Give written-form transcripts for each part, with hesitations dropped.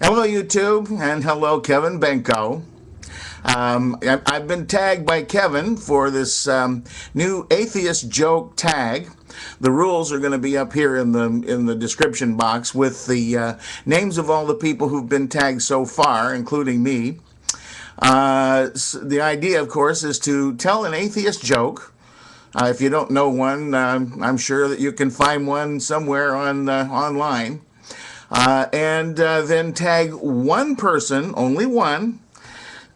Hello, YouTube, and hello, Kevin Benko. I've been tagged by Kevin for this new atheist joke tag. The rules are going to be up here in the description box with the names of all the people who've been tagged so far, including me. The idea, of course, is to tell an atheist joke. If you don't know one, I'm sure that you can find one somewhere online. And then tag one person, only one,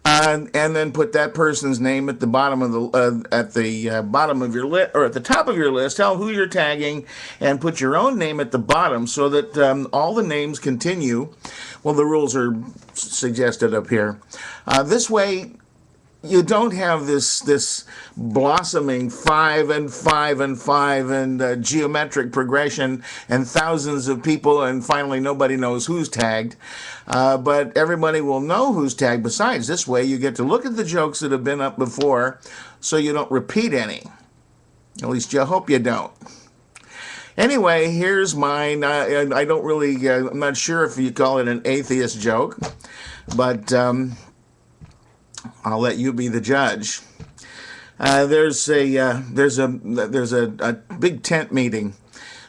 and then put that person's name at the bottom of the bottom of your list, or at the top of your list. Tell who you're tagging, and put your own name at the bottom so that all the names continue. Well, the rules are suggested up here. This way, you don't have this blossoming 5 and 5 and 5 and geometric progression and thousands of people, and finally nobody knows who's tagged. But everybody will know who's tagged. Besides, this way you get to look at the jokes that have been up before, so you don't repeat any. At least you hope you don't. Anyway, here's mine. I don't really, I'm not sure if you call it an atheist joke, but I'll let you be the judge. There's a big tent meeting,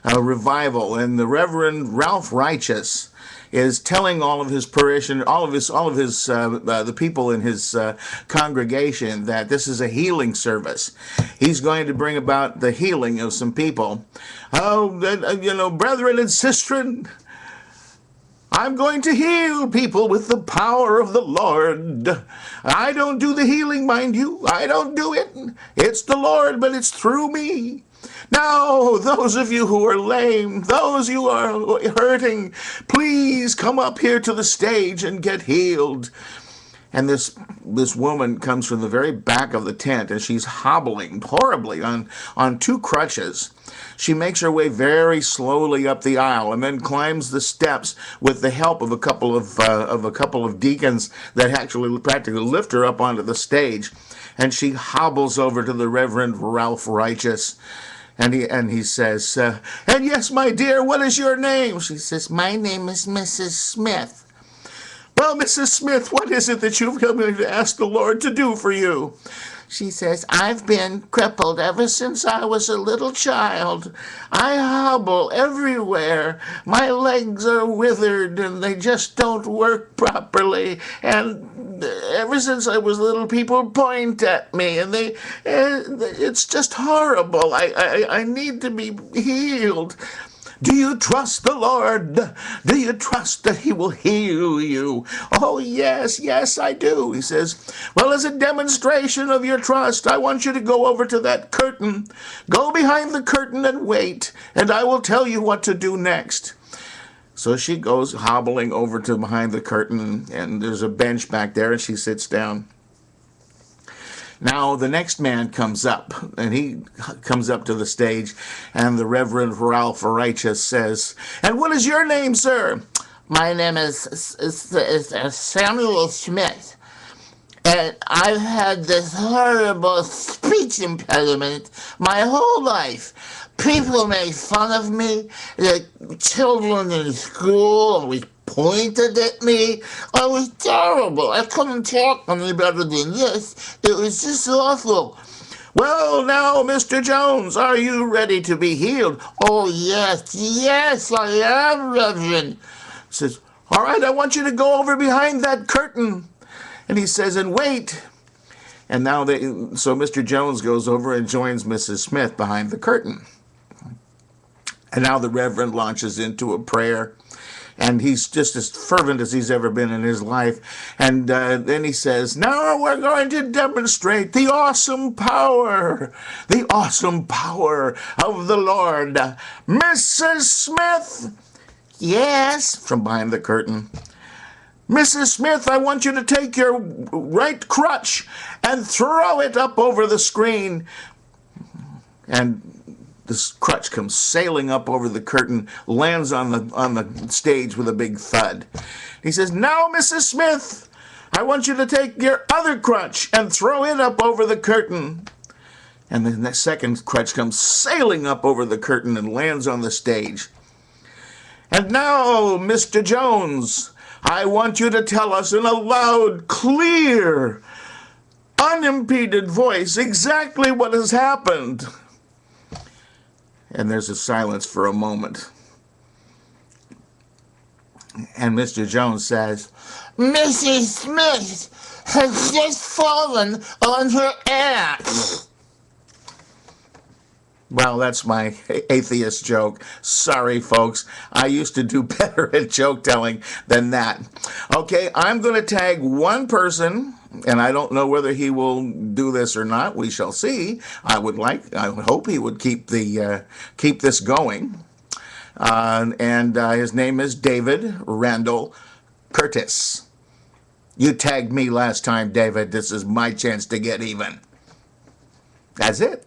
a revival, and the Reverend Ralph Righteous is telling all of his parishioners, the people in his congregation, that this is a healing service. He's going to bring about the healing of some people. Oh, brethren and sistren, I'm going to heal people with the power of the Lord. I don't do the healing, mind you. I don't do it. It's the Lord, but it's through me. Now, those of you who are lame, those who are hurting, please come up here to the stage and get healed. And this woman comes from the very back of the tent, and she's hobbling horribly on two crutches. She makes her way very slowly up the aisle, and then climbs the steps with the help of a couple of deacons that actually practically lift her up onto the stage. And she hobbles over to the Reverend Ralph Righteous, and he says, "And yes, my dear, what is your name?" She says, "My name is Mrs. Smith." "Well, Mrs. Smith, what is it that you've come to ask the Lord to do for you?" She says, "I've been crippled ever since I was a little child. I hobble everywhere. My legs are withered and they just don't work properly. And ever since I was little, people point at me and it's just horrible. I need to be healed. Do you trust the Lord? Do you trust that He will heal you?" "Oh, yes, yes, I do." He says, "Well, as a demonstration of your trust, I want you to go over to that curtain. Go behind the curtain and wait, and I will tell you what to do next." So she goes hobbling over to behind the curtain, and there's a bench back there, and she sits down. Now the next man comes up, and he comes up to the stage, and the Reverend Ralph Righteous says, "And what is your name, sir?" "My name is Samuel Smith, and I've had this horrible speech impediment my whole life. People make fun of me. The children in school always pointed at me. I was terrible. I couldn't talk any better than this. It was just awful." "Well, now, Mr. Jones, are you ready to be healed?" "Oh, yes, yes, I am, Reverend." Says, "All right, I want you to go over behind that curtain." And he says, "And wait." And now so Mr. Jones goes over and joins Mrs. Smith behind the curtain. And now the Reverend launches into a prayer. And he's just as fervent as he's ever been in his life. And then he says, "Now we're going to demonstrate the awesome power of the Lord. Mrs. Smith." "Yes," from behind the curtain. "Mrs. Smith, I want you to take your right crutch and throw it up over the screen." And this crutch comes sailing up over the curtain, lands on the stage with a big thud. He says, "Now, Mrs. Smith, I want you to take your other crutch and throw it up over the curtain." And then the second crutch comes sailing up over the curtain and lands on the stage. "And now, Mr. Jones, I want you to tell us in a loud, clear, unimpeded voice exactly what has happened. And there's a silence for a moment. And Mr. Jones says, Mrs. Smith has just fallen on her ass. Well, that's my atheist joke. Sorry, folks. I used to do better at joke telling than that. Okay, I'm going to tag one person, and I don't know whether he will do this or not. We shall see. I would hope he would keep this going. And his name is David Randall Curtis. You tagged me last time, David. This is my chance to get even. That's it.